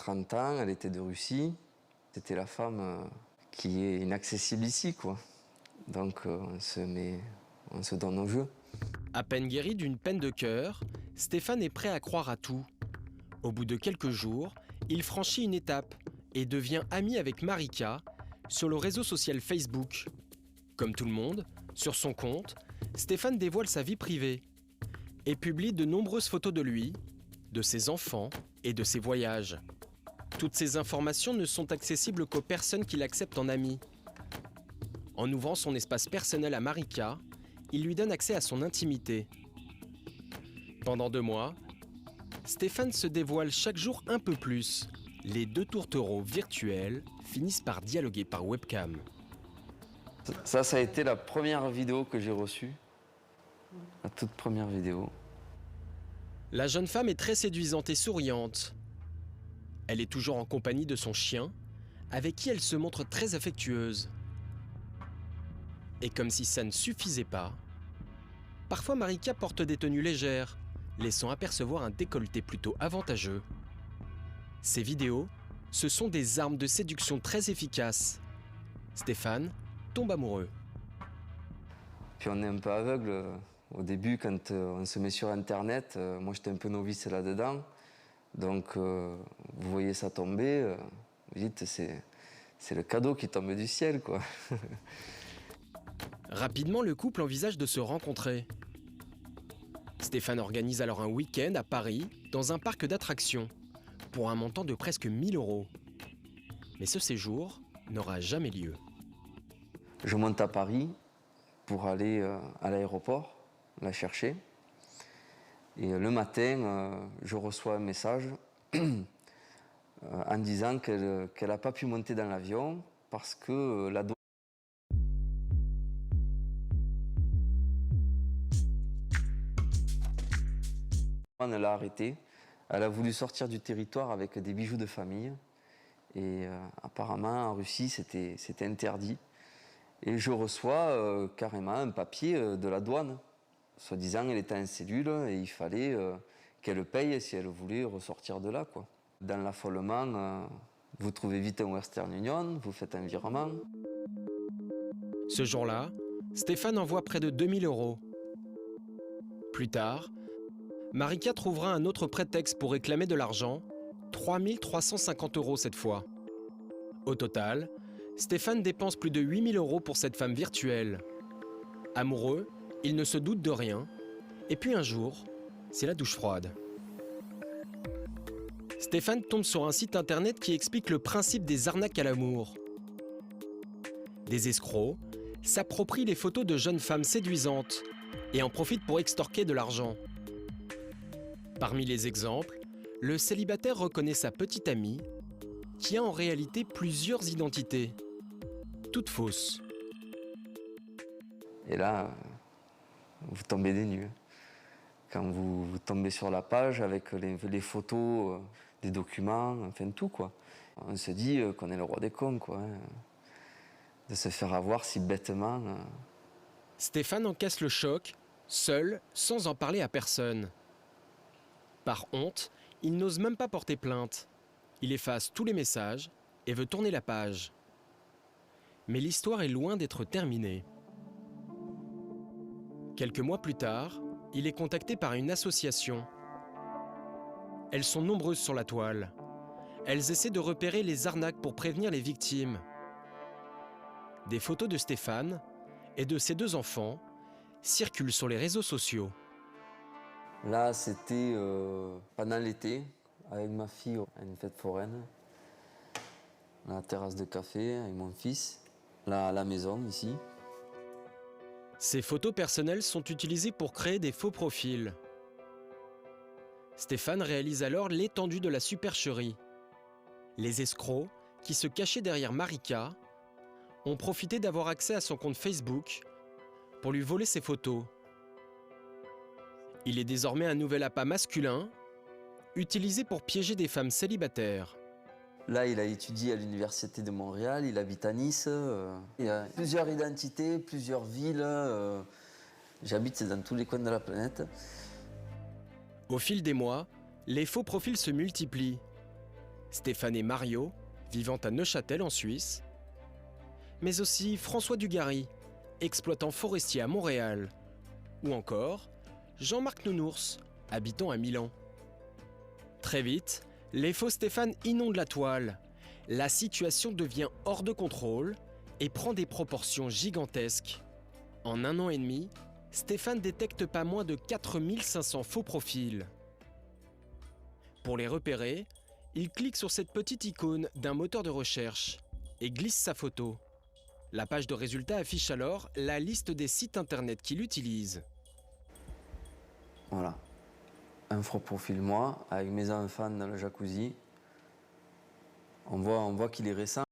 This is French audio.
30 ans, elle était de Russie. C'était la femme qui est inaccessible ici, quoi. Donc on se donne au jeu. À peine guéri d'une peine de cœur, Stéphane est prêt à croire à tout. Au bout de quelques jours, il franchit une étape et devient ami avec Marika sur le réseau social Facebook. Comme tout le monde, sur son compte, Stéphane dévoile sa vie privée et publie de nombreuses photos de lui, de ses enfants et de ses voyages. Toutes ces informations ne sont accessibles qu'aux personnes qui l'acceptent en ami. En ouvrant son espace personnel à Marika, il lui donne accès à son intimité. Pendant 2 mois, Stéphane se dévoile chaque jour un peu plus. Les 2 tourtereaux virtuels finissent par dialoguer par webcam. Ça a été la première vidéo que j'ai reçue. La toute première vidéo. La jeune femme est très séduisante et souriante. Elle est toujours en compagnie de son chien, avec qui elle se montre très affectueuse. Et comme si ça ne suffisait pas, parfois Marika porte des tenues légères, laissant apercevoir un décolleté plutôt avantageux. Ces vidéos, ce sont des armes de séduction très efficaces. Stéphane tombe amoureux. Puis on est un peu aveugle au début quand on se met sur Internet. Moi j'étais un peu novice là-dedans. Donc vous voyez ça tomber, vous dites c'est le cadeau qui tombe du ciel, quoi. Rapidement, le couple envisage de se rencontrer. Stéphane organise alors un week-end à Paris, dans un parc d'attractions, pour un montant de presque 1 000 €. Mais ce séjour n'aura jamais lieu. Je monte à Paris pour aller à l'aéroport, la chercher. Et le matin, je reçois un message en disant qu'elle n'a pas pu monter dans l'avion parce que la douane l'a arrêtée. Elle a voulu sortir du territoire avec des bijoux de famille. Et apparemment, en Russie, c'était interdit. Et je reçois carrément un papier de la douane. Soi-disant, elle était en cellule et il fallait qu'elle paye si elle voulait ressortir de là, quoi. Dans l'affolement, vous trouvez vite un Western Union, vous faites un virement. Ce jour-là, Stéphane envoie près de 2 000 €. Plus tard, Marika trouvera un autre prétexte pour réclamer de l'argent, 3 350 € cette fois. Au total, Stéphane dépense plus de 8 000 € pour cette femme virtuelle. Amoureux, il ne se doute de rien. Et puis un jour, c'est la douche froide. Stéphane tombe sur un site internet qui explique le principe des arnaques à l'amour. Des escrocs s'approprient les photos de jeunes femmes séduisantes et en profitent pour extorquer de l'argent. Parmi les exemples, le célibataire reconnaît sa petite amie qui a en réalité plusieurs identités, toutes fausses. Et là, vous tombez des nues. Quand vous tombez sur la page avec les photos, des documents, enfin tout, quoi. On se dit qu'on est le roi des cons, quoi. Hein. De se faire avoir si bêtement. Stéphane encaisse le choc, seul, sans en parler à personne. Par honte, il n'ose même pas porter plainte. Il efface tous les messages et veut tourner la page. Mais l'histoire est loin d'être terminée. Quelques mois plus tard, il est contacté par une association. Elles sont nombreuses sur la toile. Elles essaient de repérer les arnaques pour prévenir les victimes. Des photos de Stéphane et de ses 2 enfants circulent sur les réseaux sociaux. Là, c'était pendant l'été, avec ma fille à une fête foraine. À la terrasse de café avec mon fils. Là, à la maison, ici. Ces photos personnelles sont utilisées pour créer des faux profils. Stéphane réalise alors l'étendue de la supercherie. Les escrocs, qui se cachaient derrière Marika, ont profité d'avoir accès à son compte Facebook pour lui voler ses photos. Il est désormais un nouvel appât masculin, utilisé pour piéger des femmes célibataires. Là, il a étudié à l'université de Montréal, il habite à Nice. Il y a plusieurs identités, plusieurs villes. J'habite dans tous les coins de la planète. Au fil des mois, les faux profils se multiplient. Stéphane et Mario, vivant à Neuchâtel en Suisse, mais aussi François Dugarry, exploitant forestier à Montréal, ou encore Jean-Marc Nounours, habitant à Milan. Très vite, les faux Stéphane inondent la toile. La situation devient hors de contrôle et prend des proportions gigantesques. En 1 an et demi, Stéphane détecte pas moins de 4500 faux profils. Pour les repérer, il clique sur cette petite icône d'un moteur de recherche et glisse sa photo. La page de résultats affiche alors la liste des sites internet qu'il utilise. Voilà. Un faux profil moi, avec mes enfants dans le jacuzzi. On voit qu'il est récent.